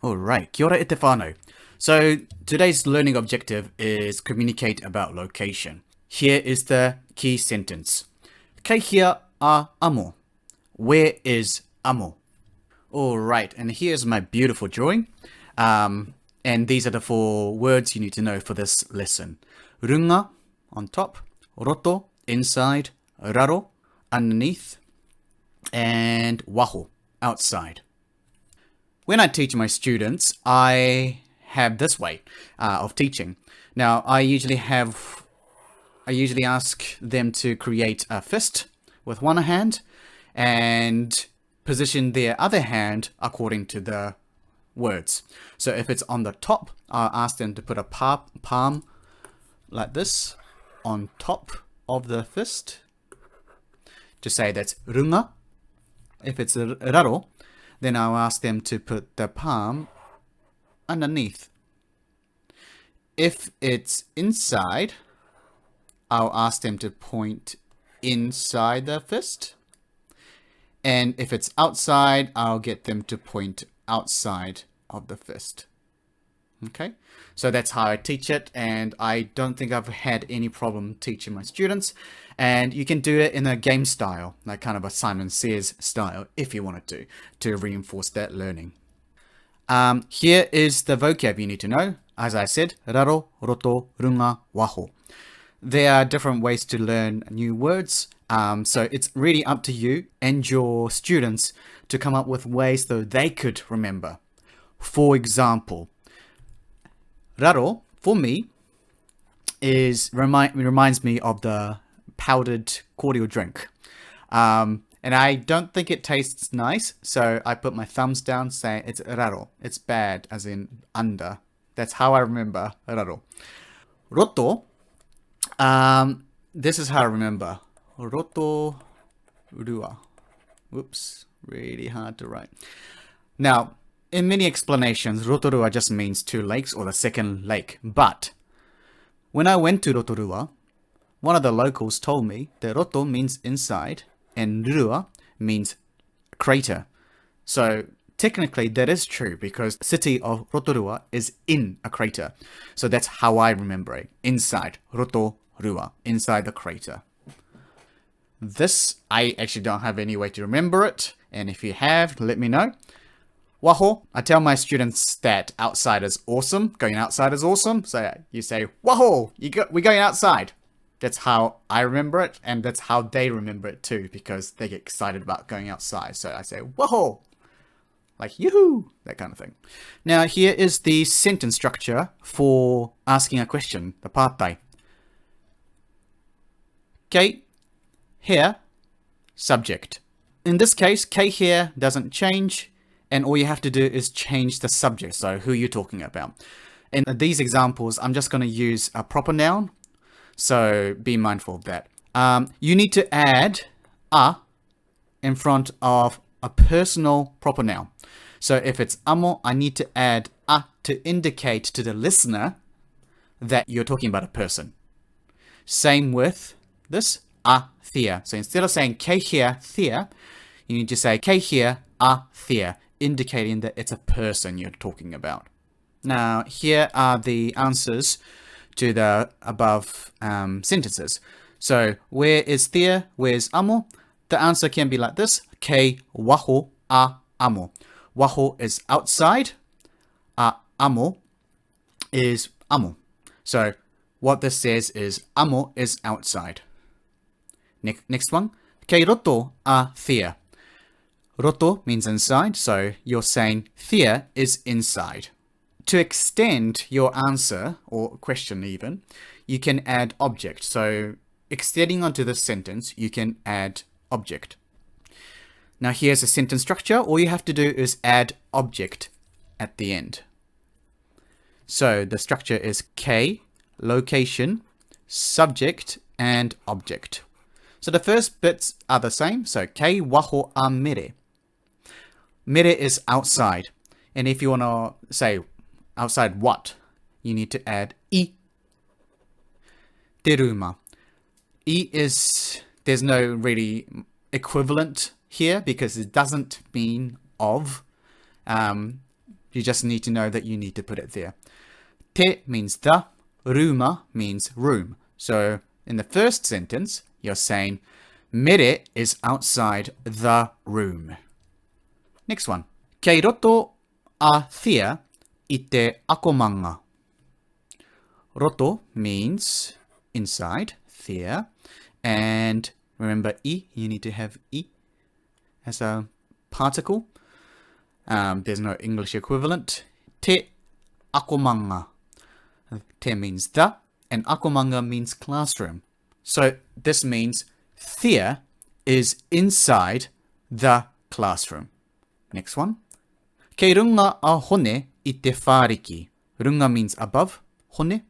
Alright, kia ora e te whānau. So today's learning objective is communicate about location. Here is the key sentence. Kei hea a amo. Where is amo? Alright, and here's my beautiful drawing. And these are the 4 words you need to know for this lesson. Runga, on top. Roto, inside. Raro, underneath. And waho, outside. When I teach my students, I have this way of teaching. Now, I usually ask them to create a fist with one hand and position their other hand according to the words. So if it's on the top, I'll ask them to put a palm like this on top of the fist to say that's runga. If it's raro, then I'll ask them to put the palm underneath. If it's inside, I'll ask them to point inside the fist. And if it's outside, I'll get them to point outside of the fist. Okay, so that's how I teach it, and I don't think I've had any problem teaching my students. And you can do it in a game style, like kind of a Simon Says style, if you wanted to reinforce that learning. Here is the vocab you need to know. As I said, raro, roto, runga, waho. There are different ways to learn new words, so it's really up to you and your students to come up with ways so they could remember. For example, raro, for me, reminds me of the powdered cordial drink. And I don't think it tastes nice, so I put my thumbs down saying it's raro. It's bad, as in under. That's how I remember raro. Roto, this is how I remember. Roto rua. Whoops, really hard to write. Now, in many explanations, Rotorua just means 2 lakes or the second lake. But when I went to Rotorua, one of the locals told me that Roto means inside and Rua means crater. So technically that is true because the city of Rotorua is in a crater. So that's how I remember it. Inside Rotorua, inside the crater. This, I actually don't have any way to remember it. And if you have, let me know. Waho, I tell my students that outside is awesome. Going outside is awesome. So you say, waho, we're going outside. That's how I remember it. And that's how they remember it too, because they get excited about going outside. So I say, waho, like yoo-hoo, that kind of thing. Now here is the sentence structure for asking a question, the pātai. Kei hea, subject. In this case, kei hea doesn't change. And all you have to do is change the subject, so who you're talking about. In these examples, I'm just going to use a proper noun, so be mindful of that. You need to add a in front of a personal proper noun. So if it's amo, I need to add a to indicate to the listener that you're talking about a person. Same with this, a thea. So instead of saying kei hea thea, you need to say kei hea a thea, indicating that it's a person you're talking about. Now, here are the answers to the above sentences. So, where is thea? Where's amo? The answer can be like this. Kei waho a amo. Waho is outside. Amo is amo. So, what this says is amo is outside. Next one. Kei roto a thea. Roto means inside, so you're saying thea is inside. To extend your answer, or question even, you can add object. So extending onto this sentence, you can add object. Now here's a sentence structure. All you have to do is add object at the end. So the structure is kei, location, subject, and object. So the first bits are the same. So kei waho a mere. Mere is outside. And if you want to say outside what, you need to add I. Te ruma. I is, there's no really equivalent here because it doesn't mean of. You just need to know that you need to put it there. Te means the, ruma means room. So in the first sentence, you're saying mere is outside the room. Next one. Kei roto a thea I te akomanga. Roto means inside, thea. And remember I, you need to have I as a particle. There's no English equivalent. Te akomanga. Te means the, and akomanga means classroom. So this means thea is inside the classroom. Next one. Kei runga a hone I te whāriki. Runga means above, hone.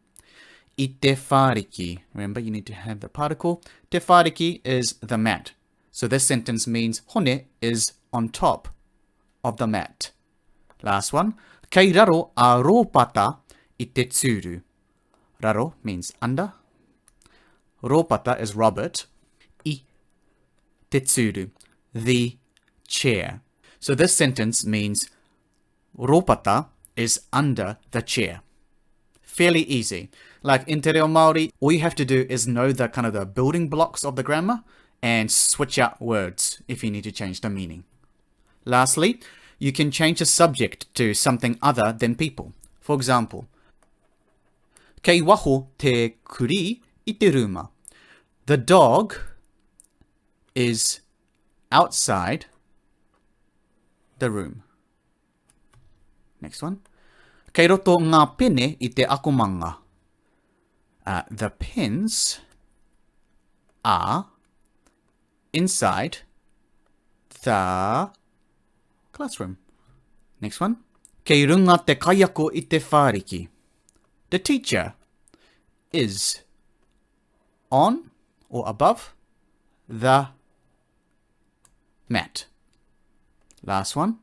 I te whāriki. Remember, you need to have the particle. Te whāriki is the mat. So this sentence means hone is on top of the mat. Last one. Kei raro a rōpata I te tsuru. Raro means under. Rōpata is Robert. I te tsuru, the chair. So this sentence means rōpata is under the chair. Fairly easy. Like in Te Reo Māori, all you have to do is know the kind of the building blocks of the grammar and switch out words if you need to change the meaning. Lastly, you can change the subject to something other than people. For example, kei waho te kuri I te ruma. The dog is outside the room. Next one. Kei roto ngā pene I te akomanga. The pens are inside the classroom. Next one. Kei runga te kaiako I te whāriki. The teacher is on or above the mat. Last one.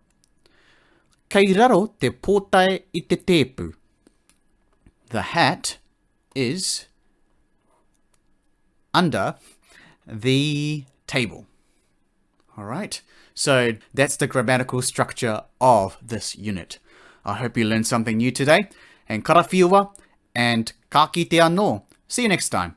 Kei raro te pōtae I te tepu. The hat is under the table. All right. So that's the grammatical structure of this unit. I hope you learned something new today. And karawhiua and ka kite anō. See you next time.